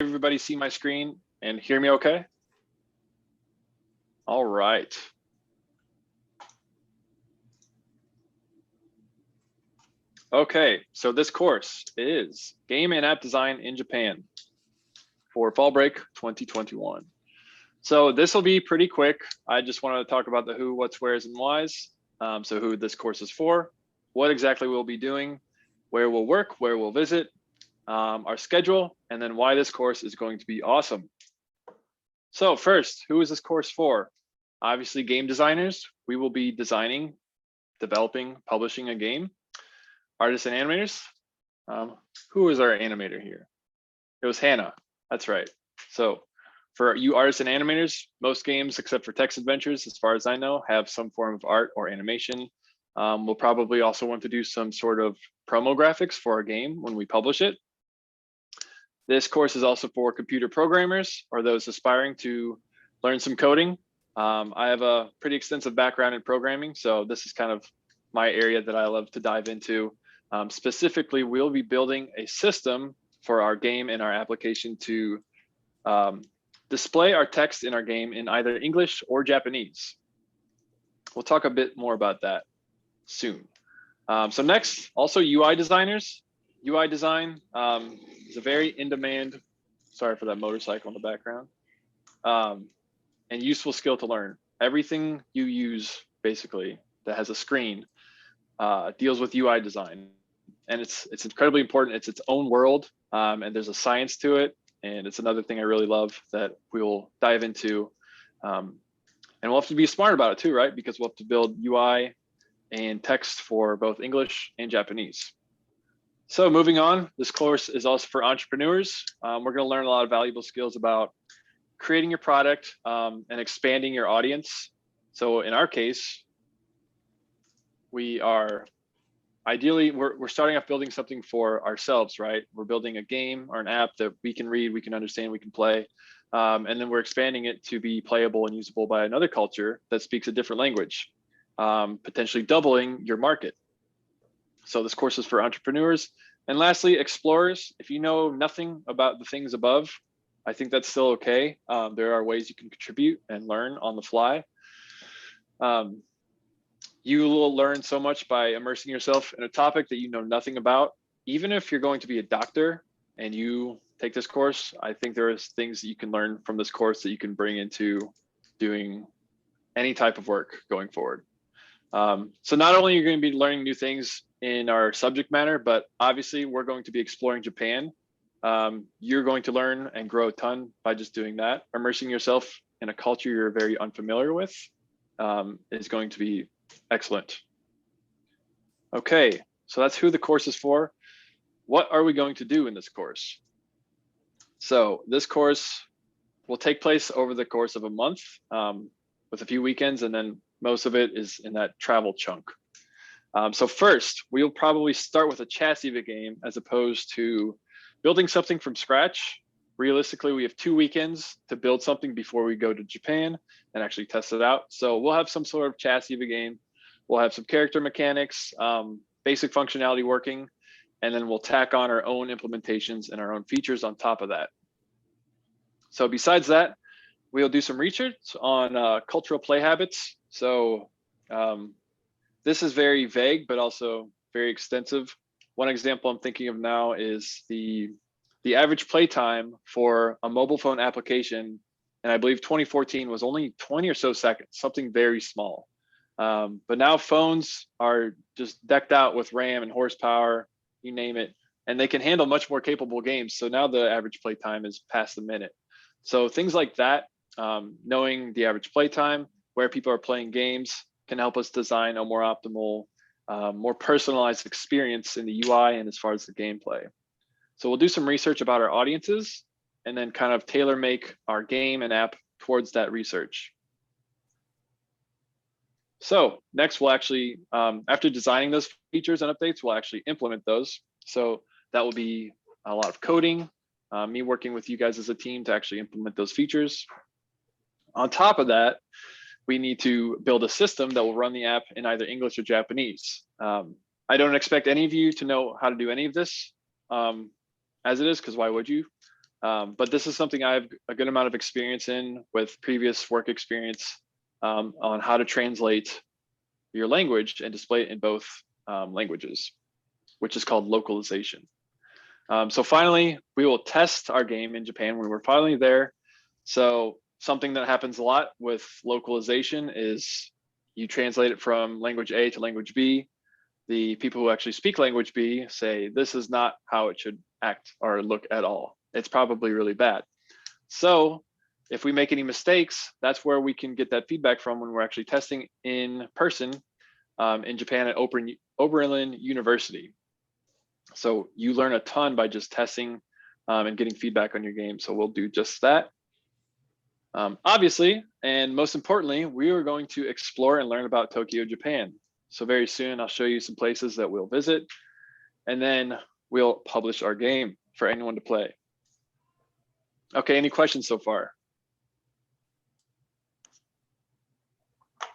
Everybody see my screen and hear me okay? All right. Okay, so this course is Game and App Design in Japan for Fall Break 2021. So this will be pretty quick. I just wanted to talk about the who, what's, where's, and why's. So who this course is for, what exactly we'll be doing, where we'll work, where we'll visit, our schedule, and then why this course is going to be awesome. So first, who is this course for? Obviously, game designers. We will be designing, developing, publishing a game. Artists and animators. Who is our animator here? It was Hannah. That's right. So for you artists and animators, most games, except for text adventures, as far as I know, have some form of art or animation. We'll probably also want to do some sort of promo graphics for our game when we publish it. This course is also for computer programmers or those aspiring to learn some coding. I have a pretty extensive background in programming, so this is kind of my area that I love to dive into. Specifically, we'll be building a system for our game and our application to display our text in our game in either English or Japanese. We'll talk a bit more about that soon. So next, also UI designers. UI design is a very in-demand, sorry for that motorcycle in the background, and useful skill to learn. Everything you use, basically, that has a screen deals with UI design. And it's incredibly important. It's its own world, and there's a science to it. And it's another thing I really love that we will dive into. And we'll have to be smart about it too, right? Because we'll have to build UI and text for both English and Japanese. So moving on, this course is also for entrepreneurs. We're going to learn a lot of valuable skills about creating your product and expanding your audience. So in our case, we are ideally, we're starting off building something for ourselves, right? We're building a game or an app that we can read, we can understand, we can play. And then we're expanding it to be playable and usable by another culture that speaks a different language, potentially doubling your market. So this course is for entrepreneurs. And lastly, explorers. If you know nothing about the things above, I think that's still okay. There are ways you can contribute and learn on the fly. You will learn so much by immersing yourself in a topic that you know nothing about. Even if you're going to be a doctor and you take this course, I think there is things that you can learn from this course that you can bring into doing any type of work going forward. So not only are you going to be learning new things in our subject matter, but obviously we're going to be exploring Japan. You're going to learn and grow a ton by just doing that. Immersing yourself in a culture you're very unfamiliar with is going to be excellent. Okay, so that's who the course is for. What are we going to do in this course? So this course will take place over the course of a month with a few weekends, and then most of it is in that travel chunk. So first, we'll probably start with a chassis of a game as opposed to building something from scratch. Realistically, we have 2 weekends to build something before we go to Japan and actually test it out. So we'll have some sort of chassis of a game. We'll have some character mechanics, basic functionality working, and then we'll tack on our own implementations and our own features on top of that. So besides that, we'll do some research on cultural play habits. So this is very vague, but also very extensive. One example I'm thinking of now is the average play time for a mobile phone application, and I believe 2014 was only 20 or so seconds, something very small. But now phones are just decked out with RAM and horsepower, you name it, and they can handle much more capable games. So now the average play time is past a minute. So things like that, knowing the average play time, where people are playing games, can help us design a more optimal, more personalized experience in the UI and as far as the gameplay. So we'll do some research about our audiences and then kind of tailor make our game and app towards that research. So next we'll actually, after designing those features and updates, we'll actually implement those. So that will be a lot of coding, me working with you guys as a team to actually implement those features. On top of that, we need to build a system that will run the app in either English or Japanese. I don't expect any of you to know how to do any of this as it is, because why would you? But this is something I have a good amount of experience in with previous work experience on how to translate your language and display it in both languages, which is called localization. So finally, we will test our game in Japan when we're finally there. So something that happens a lot with localization is you translate it from language A to language B. The people who actually speak language B say, this is not how it should act or look at all. It's probably really bad. So if we make any mistakes, that's where we can get that feedback from when we're actually testing in person in Japan at Oberlin University. So you learn a ton by just testing and getting feedback on your game. So we'll do just that. Obviously, and most importantly, we are going to explore and learn about Tokyo, Japan. So very soon I'll show you some places that we'll visit, and then we'll publish our game for anyone to play. Okay, any questions so far?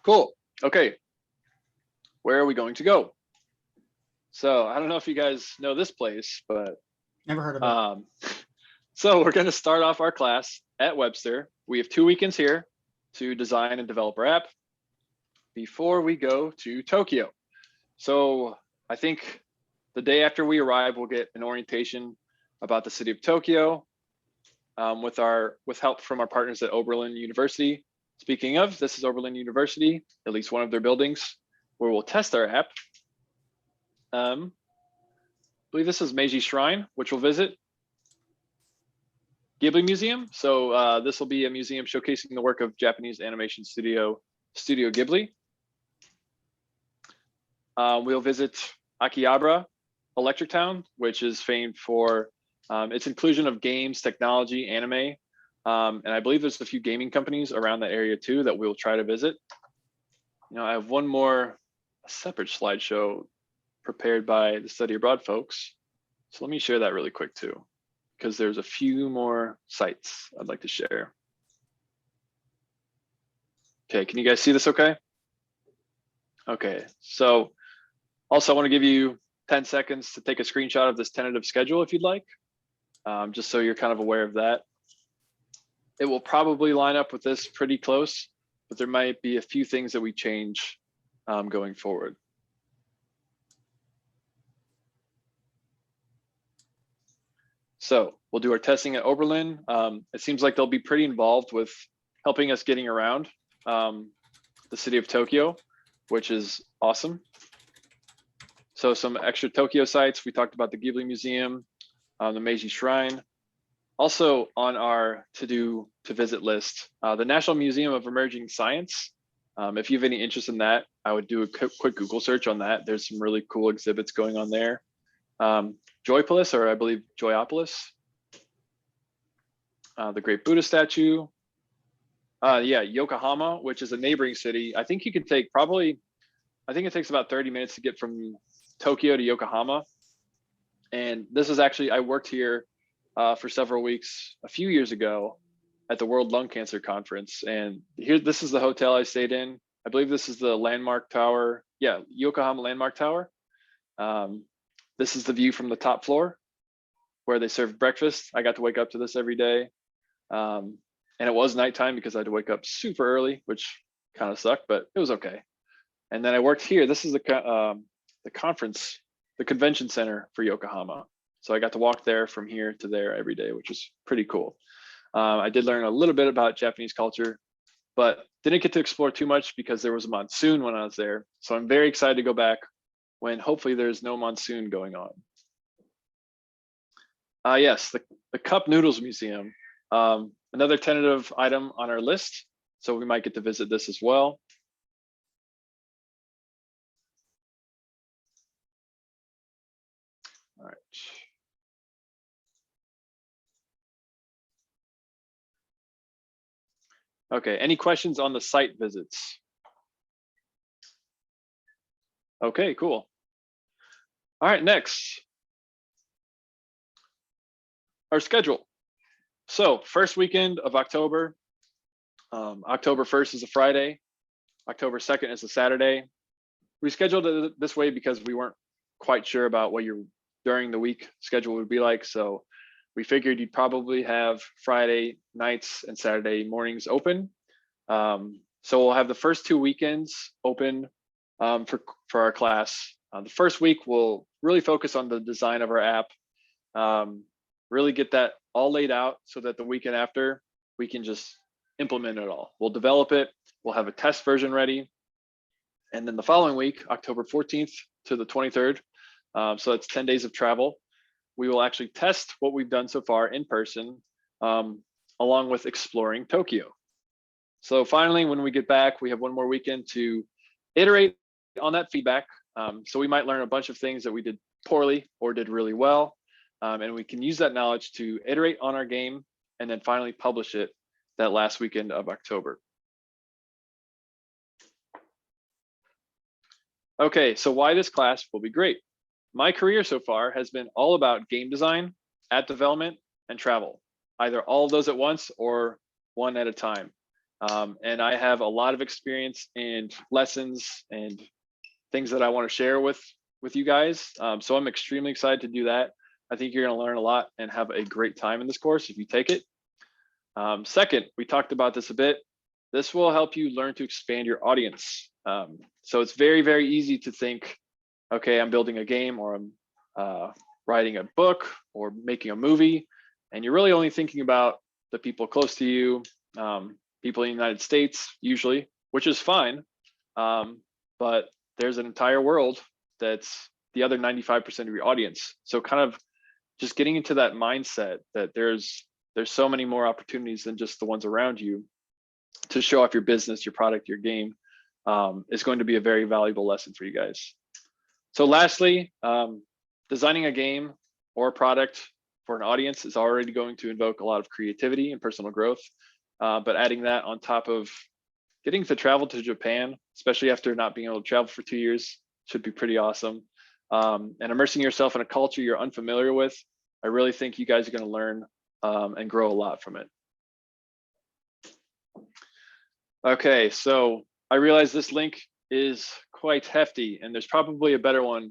Cool. Okay, where are we going to go? So I don't know if you guys know this place, but Never heard of it. So we're going to start off our class at Webster. We have 2 weekends here to design and develop our app before we go to Tokyo. So I think the day after we arrive, we'll get an orientation about the city of Tokyo with help from our partners at Oberlin University. Speaking of, this is Oberlin University, at least one of their buildings, where we'll test our app. I believe this is Meiji Shrine, which we'll visit. Ghibli Museum. So this will be a museum showcasing the work of Japanese animation studio Ghibli. We'll visit Akihabara Electric Town, which is famed for its inclusion of games, technology, anime. And I believe there's a few gaming companies around that area too that we'll try to visit. I have one more separate slideshow prepared by the Study Abroad folks. So let me share that really quick too, because there's a few more sites I'd like to share. Okay, can you guys see this okay? Okay, so also I want to give you 10 seconds to take a screenshot of this tentative schedule if you'd like, just so you're kind of aware of that. It will probably line up with this pretty close, but there might be a few things that we change going forward. So we'll do our testing at Oberlin. It seems like they'll be pretty involved with helping us getting around the city of Tokyo, which is awesome. So some extra Tokyo sites. We talked about the Ghibli Museum, the Meiji Shrine. Also on our to visit list, the National Museum of Emerging Science. If you have any interest in that, I would do a quick Google search on that. There's some really cool exhibits going on there. Joypolis, or I believe Joyopolis, the Great Buddha statue. Yeah, Yokohama, which is a neighboring city. I think you can take I think it takes about 30 minutes to get from Tokyo to Yokohama. And this is actually, I worked here for several weeks a few years ago at the World Lung Cancer Conference. And this is the hotel I stayed in. I believe this is the Landmark Tower. Yeah, Yokohama Landmark Tower. This is the view from the top floor where they serve breakfast. I got to wake up to this every day. And it was nighttime because I had to wake up super early, which kind of sucked, but it was okay. And then I worked here. This is the convention center for Yokohama. So I got to walk there from here to there every day, which was pretty cool. I did learn a little bit about Japanese culture, but didn't get to explore too much because there was a monsoon when I was there. So I'm very excited to go back when hopefully there's no monsoon going on. Yes, the Cup Noodles Museum, another tentative item on our list. So we might get to visit this as well. All right. Okay, any questions on the site visits? Okay, cool. All right, next. Our schedule. So first weekend of October, October 1st is a Friday, October 2nd is a Saturday. We scheduled it this way because we weren't quite sure about what your during the week schedule would be like. So we figured you'd probably have Friday nights and Saturday mornings open. So we'll have the first 2 weekends open for our class. The first week, we'll really focus on the design of our app, really get that all laid out so that the weekend after, we can just implement it all. We'll develop it, we'll have a test version ready. And then the following week, October 14th to the 23rd, so it's 10 days of travel, we will actually test what we've done so far in person, along with exploring Tokyo. So finally, when we get back, we have one more weekend to iterate on that feedback. So we might learn a bunch of things that we did poorly or did really well. And we can use that knowledge to iterate on our game and then finally publish it that last weekend of October. Okay, so why this class will be great. My career so far has been all about game design, app development, and travel, either all of those at once or one at a time. And I have a lot of experience and lessons and things that I want to share with you guys. So I'm extremely excited to do that. I think you're going to learn a lot and have a great time in this course if you take it. Second, we talked about this a bit. This will help you learn to expand your audience. So it's very, very easy to think, okay, I'm building a game, or I'm writing a book or making a movie, and you're really only thinking about the people close to you, people in the United States usually, which is fine. But there's an entire world that's the other 95% of your audience. So kind of just getting into that mindset that there's so many more opportunities than just the ones around you to show off your business, your product, your game, is going to be a very valuable lesson for you guys. So lastly, designing a game or a product for an audience is already going to invoke a lot of creativity and personal growth. But adding that on top of getting to travel to Japan, especially after not being able to travel for 2 years, should be pretty awesome. And immersing yourself in a culture you're unfamiliar with, I really think you guys are going to learn and grow a lot from it. Okay, so I realize this link is quite hefty and there's probably a better one.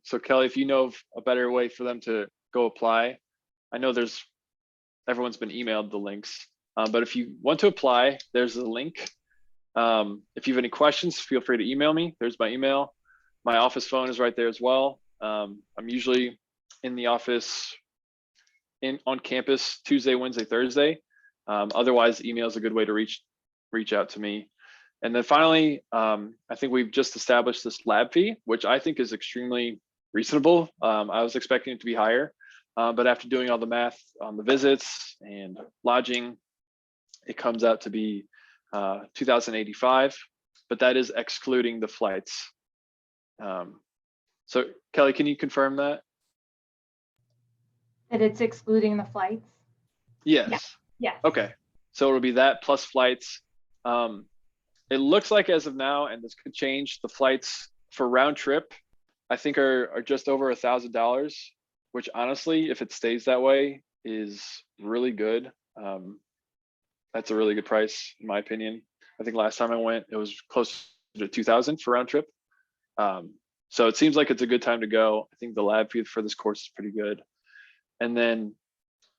So Kelly, if you know of a better way for them to go apply, I know everyone's been emailed the links, but if you want to apply, there's a link. If you have any questions, feel free to email me. There's my email. My office phone is right there as well. I'm usually in the office on campus Tuesday, Wednesday, Thursday. Otherwise, email is a good way to reach out to me. And then finally, I think we've just established this lab fee, which I think is extremely reasonable. I was expecting it to be higher, but after doing all the math on the visits and lodging, it comes out to be $2,085, but that is excluding the flights. So Kelly, can you confirm that? That it's excluding the flights? Yes. Yeah. Okay. So it'll be that plus flights. It looks like as of now, and this could change, the flights for round trip, I think are just over $1,000, which honestly, if it stays that way, is really good. That's a really good price, in my opinion. I think last time I went, it was close to 2,000 for round trip. So it seems like it's a good time to go. I think the lab fee for this course is pretty good. And then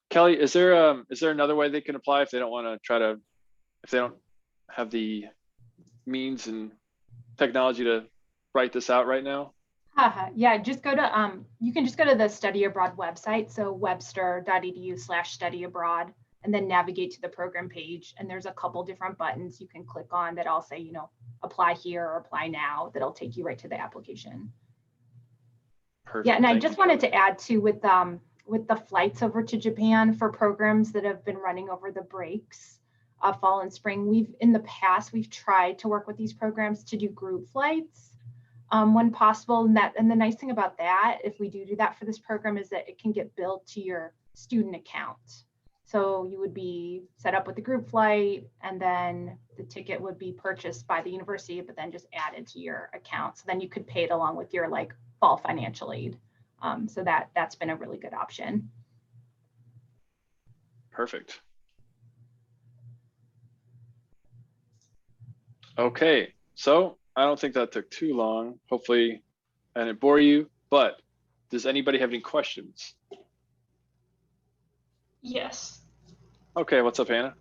Kelly, is there another way they can apply if they don't want to if they don't have the means and technology to write this out right now? Yeah, just go to, you can just go to the study abroad website. So webster.edu/study abroad, and then navigate to the program page. And there's a couple different buttons you can click on that all say, apply here or apply now. That'll take you right to the application. Perfect. Yeah, and I just wanted to add too, with the flights over to Japan for programs that have been running over the breaks, fall and spring, in the past we've tried to work with these programs to do group flights when possible. And the nice thing about that, if we do that for this program, is that it can get billed to your student account. So you would be set up with the group flight, and then the ticket would be purchased by the university, but then just added to your account. So then you could pay it along with your fall financial aid. So that's been a really good option. Perfect. Okay, so I don't think that took too long. Hopefully I didn't bore you, but does anybody have any questions? Yes. Okay, what's up, Hannah?